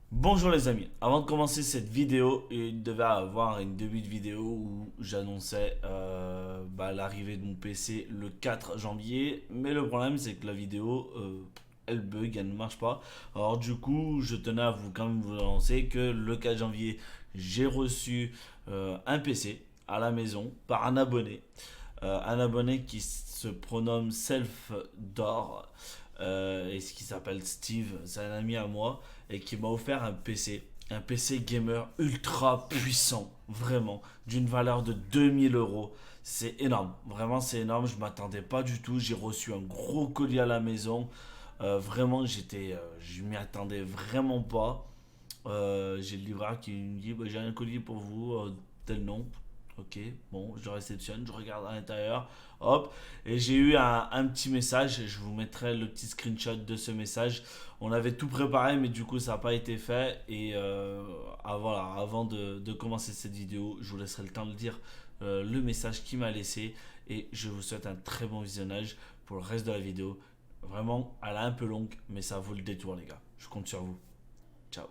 Bonjour les amis, avant de commencer cette vidéo, il devait avoir une début de vidéo où j'annonçais l'arrivée de mon PC le 4 janvier, mais le problème c'est que la vidéo elle bug, elle ne marche pas. Alors du coup je tenais à vous quand même vous annoncer que le 4 janvier j'ai reçu un PC à la maison par un abonné qui se pronomme Self d'Or et ce qui s'appelle Steve, c'est un ami à moi et qui m'a offert un PC gamer ultra puissant, vraiment, d'une valeur de 2000 euros. C'est énorme, vraiment c'est énorme, je m'attendais pas du tout, j'ai reçu un gros colis à la maison. Vraiment je m'y attendais vraiment pas. J'ai le livreur qui me dit bah, j'ai un colis pour vous, tel nom. Ok, bon, je réceptionne, je regarde à l'intérieur, hop, et j'ai eu un petit message, je vous mettrai le petit screenshot de ce message. On avait tout préparé, mais du coup, ça n'a pas été fait. Et voilà, avant de commencer cette vidéo, je vous laisserai le temps de lire le message qu'il m'a laissé. Et je vous souhaite un très bon visionnage pour le reste de la vidéo. Vraiment, elle est un peu longue, mais ça vaut le détour, les gars. Je compte sur vous. Ciao.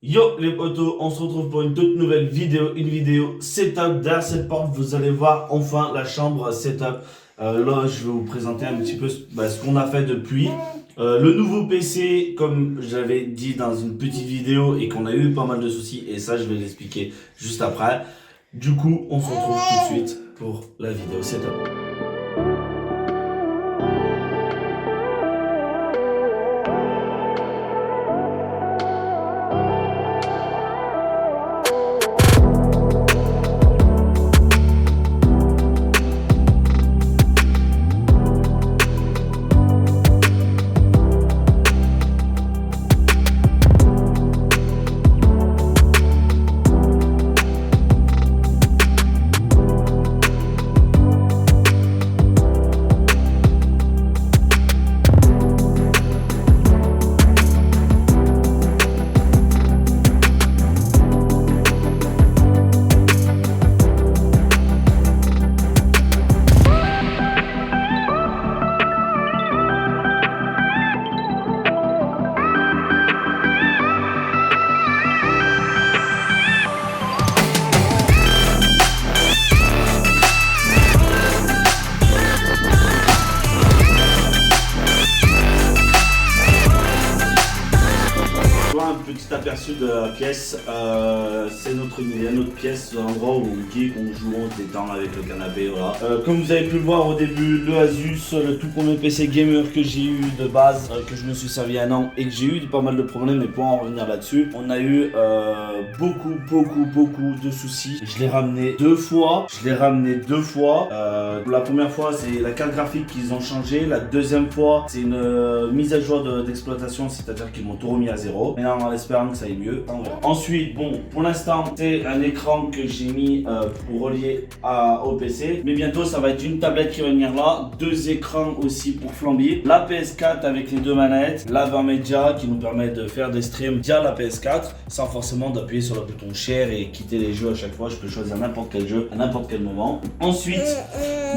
Yo les potos, on se retrouve pour une toute nouvelle vidéo, une vidéo setup. Derrière cette porte, vous allez voir enfin la chambre setup. Là, je vais vous présenter un petit peu ce qu'on a fait depuis. Le nouveau PC, comme j'avais dit dans une petite vidéo et qu'on a eu pas mal de soucis, et ça je vais l'expliquer juste après. Du coup, on se retrouve tout de suite pour la vidéo setup. Un petit aperçu de la pièce, c'est notre pièce, l'endroit où on joue, on se détend avec le canapé, voilà. Comme vous avez pu le voir au début, le Asus, le tout premier PC gamer que j'ai eu de base, que je me suis servi un an et que j'ai eu pas mal de problèmes, mais pour en revenir là-dessus, on a eu beaucoup de soucis. Je l'ai ramené deux fois, la première fois c'est la carte graphique qu'ils ont changé, la deuxième fois c'est une mise à jour d'exploitation, c'est-à-dire qu'ils m'ont tout remis à zéro. Maintenant en espérant que ça aille mieux. Ensuite, bon, pour l'instant, c'est un écran que j'ai mis pour relier au PC. Mais bientôt, ça va être une tablette qui va venir là. Deux écrans aussi pour flamber. La PS4 avec les deux manettes. L'Avermedia qui nous permet de faire des streams via la PS4 sans forcément d'appuyer sur le bouton share et quitter les jeux à chaque fois. Je peux choisir n'importe quel jeu à n'importe quel moment. Ensuite,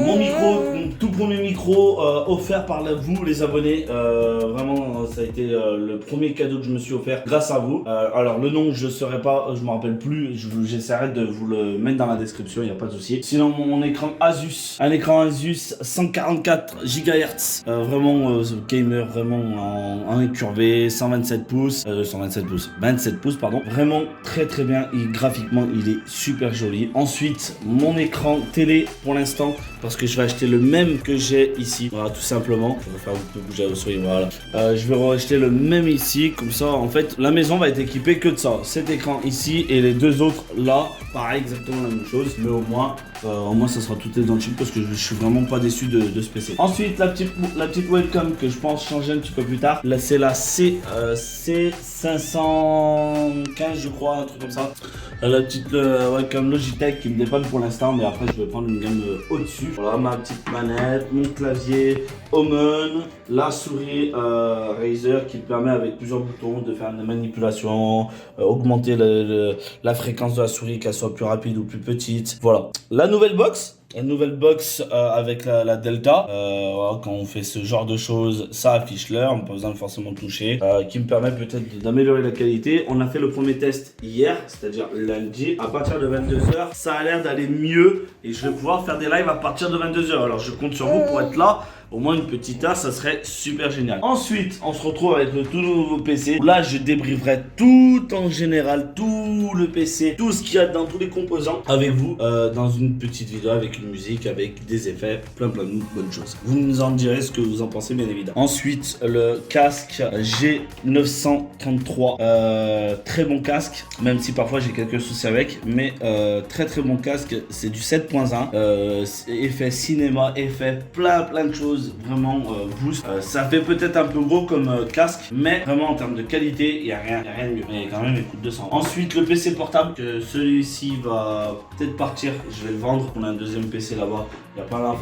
mon micro, mon tout premier micro offert par vous, les abonnés. Vraiment, ça a été le premier cadeau que je me suis offert grâce à vous. Alors le nom je saurais pas, je me rappelle plus, j'essaierai de vous le mettre dans la description, il n'y a pas de souci. Sinon mon écran Asus, un écran Asus 144 GHz, vraiment gamer, vraiment en incurvé, 127 pouces, 27 pouces pardon, vraiment très bien, graphiquement il est super joli. Ensuite mon écran télé pour l'instant, parce que je vais acheter le même que j'ai ici, voilà tout simplement, je vais faire un peu bouger la souris, voilà. Je vais acheter le même ici, comme ça en fait la maison va être équipée que de ça, cet écran ici et les deux autres là, pareil exactement la même chose, mais au moins ça sera tout identique parce que je suis vraiment pas déçu de ce PC. Ensuite la petite webcam que je pense changer un petit peu plus tard, là c'est la C515 je crois, un truc comme ça. La petite webcam Logitech qui me dépanne pour l'instant, mais après je vais prendre une gamme au-dessus. Voilà ma petite manette, mon clavier Omen, la souris Razer qui permet avec plusieurs boutons de faire des manipulations, augmenter la fréquence de la souris, qu'elle soit plus rapide ou plus petite. Voilà. La nouvelle box. Une nouvelle box avec la Delta, voilà, quand on fait ce genre de choses, ça affiche l'heure, on n'a pas besoin de forcément toucher, qui me permet peut-être d'améliorer la qualité. On a fait le premier test hier, c'est-à-dire lundi, à partir de 22h, ça a l'air d'aller mieux et je vais pouvoir faire des lives à partir de 22h. Alors je compte sur vous pour être là. Au moins une petite heure, ça serait super génial. Ensuite, on se retrouve avec le tout nouveau PC. Là, je débrieferai tout en général, tout le PC, tout ce qu'il y a dans tous les composants avec vous dans une petite vidéo avec une musique, avec des effets, plein de bonnes choses. Vous nous en direz ce que vous en pensez, bien évidemment. Ensuite, le casque G933. Très bon casque, même si parfois j'ai quelques soucis avec, mais très bon casque. C'est du 7.1. Effet cinéma, effet plein de choses. Vraiment boost. Ça fait peut-être un peu gros comme casque, mais vraiment en termes de qualité, il n'y a rien de mieux. Mais quand même, il coûte 200. Ensuite, le PC portable, que celui-ci va peut-être partir. Je vais le vendre. On a un deuxième PC là-bas. Il n'y a pas là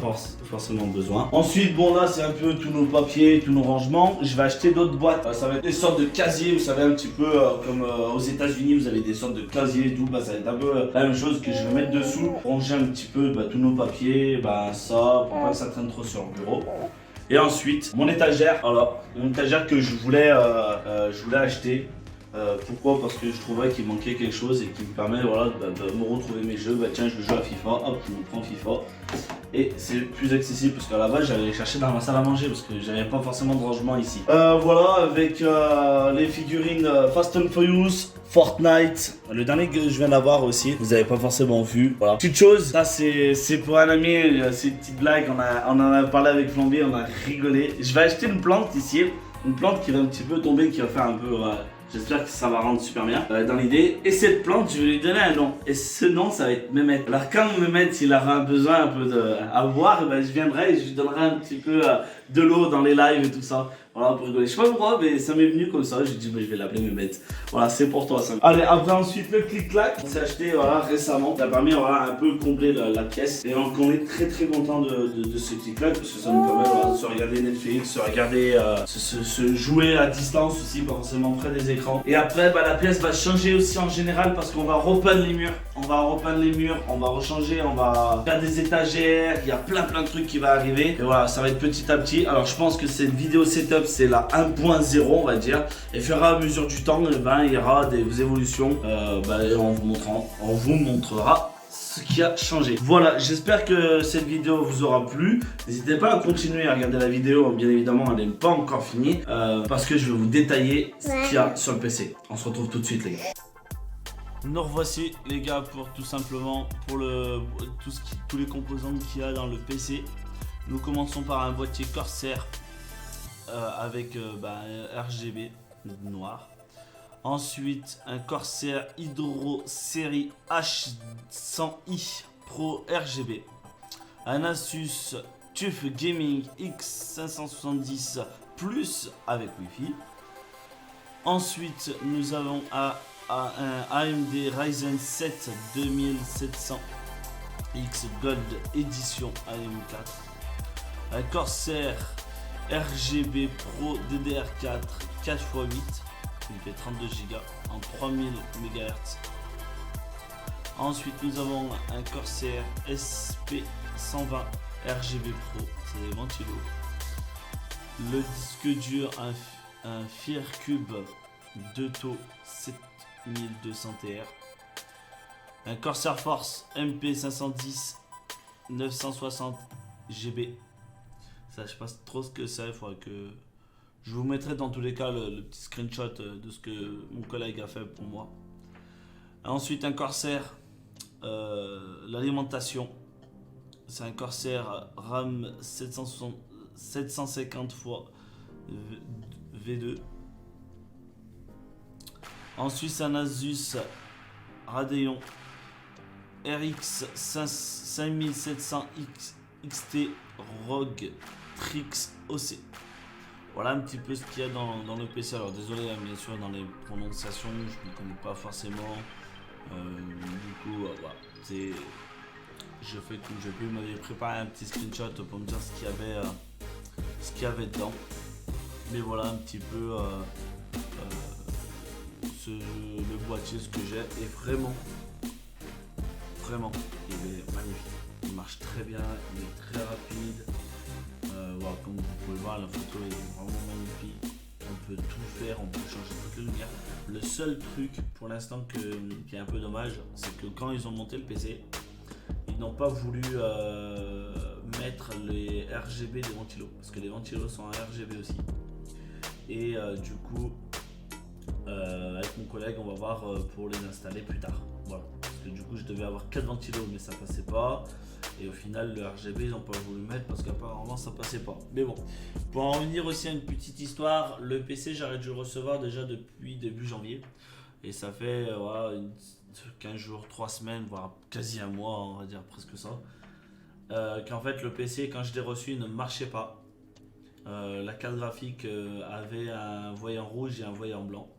forcément besoin. Ensuite, bon là, c'est un peu tous nos papiers, tous nos rangements. Je vais acheter d'autres boîtes. Ça va être des sortes de casiers, vous savez, un petit peu comme aux États-Unis, vous avez des sortes de casiers et tout. Bah, ça va être un peu la même chose que je vais mettre dessous. Ranger un petit peu tous nos papiers, ça, pour pas que ça traîne trop sur le bureau. Et ensuite, mon étagère, alors, mon étagère que je voulais acheter. Pourquoi? Parce que je trouvais qu'il manquait quelque chose et qui me permet de me retrouver mes jeux. Tiens, je veux jouer à FIFA, hop, je me prends FIFA. Et c'est plus accessible parce qu'à la base j'allais les chercher dans ma salle à manger parce que j'avais pas forcément de rangement ici. Voilà, avec les figurines Fast and Furious, Fortnite, le dernier que je viens d'avoir aussi, vous avez pas forcément vu. Voilà. Petite chose, ça c'est pour un ami, c'est une petite blague, on en a parlé avec Flambier, on a rigolé. Je vais acheter une plante ici, une plante qui va un petit peu tomber, qui va faire un peu... J'espère que ça va rendre super bien dans l'idée. Et cette plante, je vais lui donner un nom. Et ce nom, ça va être Mehmet. Alors quand Mehmet, il aura besoin un peu à boire, je viendrai et je lui donnerai un petit peu de l'eau dans les lives et tout ça. Voilà, pour rigoler. Je sais pas pourquoi, mais ça m'est venu comme ça. J'ai dit, je vais l'appeler Mehmet. Voilà, c'est pour toi ça. Allez, après ensuite, le clic-clac. On s'est acheté récemment. Ça a permis un peu combler la pièce. Et donc, on est très content de ce clic-clac parce que ça nous permet de se regarder Netflix, se regarder, se jouer à distance aussi, pas forcément près des écrans. Et après, la pièce va changer aussi en général parce qu'on va repeindre les murs. On va rechanger, on va faire des étagères. Il y a plein de trucs qui vont arriver. Et voilà, ça va être petit à petit. Alors, je pense que cette vidéo setup, c'est la 1.0 on va dire, et au fur et à mesure du temps il y aura des évolutions et on vous montrera ce qui a changé. Voilà, j'espère que cette vidéo vous aura plu. N'hésitez pas à continuer à regarder la vidéo, bien évidemment elle n'est pas encore finie parce que je vais vous détailler ce qu'il y a sur le PC. On se retrouve tout de suite les gars. Nous revoici les gars pour tout simplement pour tous les composants qu'il y a dans le PC. Nous commençons par un boîtier Corsair avec RGB noir. Ensuite un Corsair Hydro série H100i Pro RGB. Un Asus TUF Gaming X570 Plus avec Wi-Fi. Ensuite nous avons un AMD Ryzen 7 2700X Gold Edition AM4. Un Corsair RGB Pro DDR4 4x8 qui fait 32 Go en 3000 MHz. Ensuite nous avons un Corsair SP120 RGB Pro, c'est des ventilos. Le disque dur, un Firecube 2 taux 7200 TR. Un Corsair Force MP510 960 GB. Ça, je sais pas trop ce que c'est, il faudra que je vous mettrai dans tous les cas le petit screenshot de ce que mon collègue a fait pour moi. Ensuite un Corsair, l'alimentation, c'est un Corsair RAM 750 x V2. Ensuite un Asus Radeon RX 5700 XT ROG Trix OC. Voilà un petit peu ce qu'il y a dans le PC. Alors désolé bien sûr dans les prononciations, je ne connais pas forcément. Du coup voilà, je fais comme je peux. Il m'avait préparé un petit screenshot pour me dire ce qu'il y avait dedans. Mais voilà un petit peu le boîtier, ce que j'ai, est vraiment, il est magnifique. Il marche très bien, il est très rapide. Voilà, comme vous pouvez le voir, la photo est vraiment magnifique. On peut tout faire, on peut changer toutes les lumières. Le seul truc pour l'instant qui est un peu dommage, c'est que quand ils ont monté le PC, ils n'ont pas voulu mettre les RGB des ventilos, parce que les ventilos sont en RGB aussi. Et du coup, avec mon collègue, on va voir pour les installer plus tard. Voilà. Parce que du coup, je devais avoir 4 ventilos, mais ça passait pas. Et au final, le RGB, ils n'ont pas voulu mettre parce qu'apparemment, ça passait pas. Mais bon, pour en revenir aussi à une petite histoire, le PC, j'arrête de le recevoir déjà depuis début janvier. Et ça fait 15 jours, 3 semaines, voire quasi un mois, on va dire presque ça. Qu'en fait, le PC, quand je l'ai reçu, il ne marchait pas. La carte graphique avait un voyant rouge et un voyant blanc.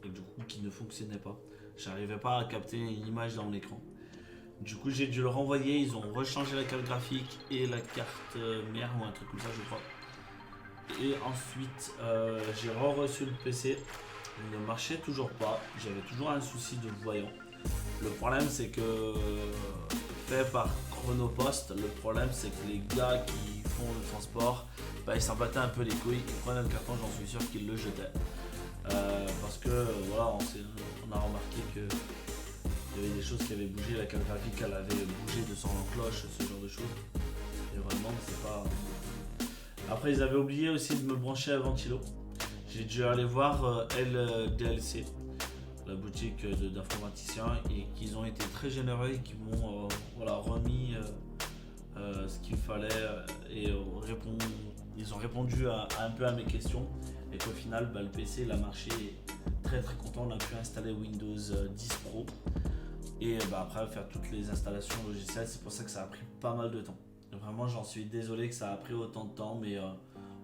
Et du coup, qui ne fonctionnait pas. J'arrivais pas à capter une image dans l'écran. Du coup, j'ai dû le renvoyer. Ils ont rechangé la carte graphique et la carte mère ou un truc comme ça, je crois. Et ensuite, j'ai reçu le PC. Il ne marchait toujours pas. J'avais toujours un souci de voyant. Le problème, c'est que fait par Chronopost, le problème, c'est que les gars qui font le transport, bah, ils s'en battaient un peu les couilles. Ils prenaient le carton, j'en suis sûr qu'ils le jetaient. Parce que voilà, on a remarqué que il y avait des choses qui avaient bougé, la carte graphique elle avait bougé de son cloche, ce genre de choses. Et vraiment, c'est pas. Après, ils avaient oublié aussi de me brancher à ventilo. J'ai dû aller voir LDLC, la boutique d'informaticiens, et qu'ils ont été très généreux et qui m'ont remis ce qu'il fallait et ils ont répondu un peu à mes questions et qu'au final le PC il a marché très content. On a pu installer Windows 10 Pro et après faire toutes les installations logicielles. C'est pour ça que ça a pris pas mal de temps. Vraiment, j'en suis désolé que ça a pris autant de temps, mais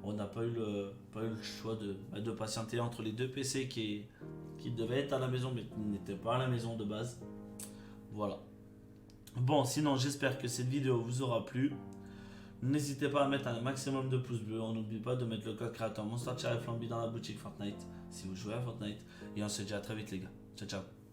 on n'a pas eu le choix de patienter entre les deux PC qui devaient être à la maison mais qui n'étaient pas à la maison de base. Voilà. Bon, sinon j'espère que cette vidéo vous aura plu. N'hésitez pas à mettre un maximum de pouces bleus. On n'oublie pas de mettre le code créateur Monster Flamby dans la boutique Fortnite si vous jouez à Fortnite. Et on se dit à très vite les gars. Ciao ciao.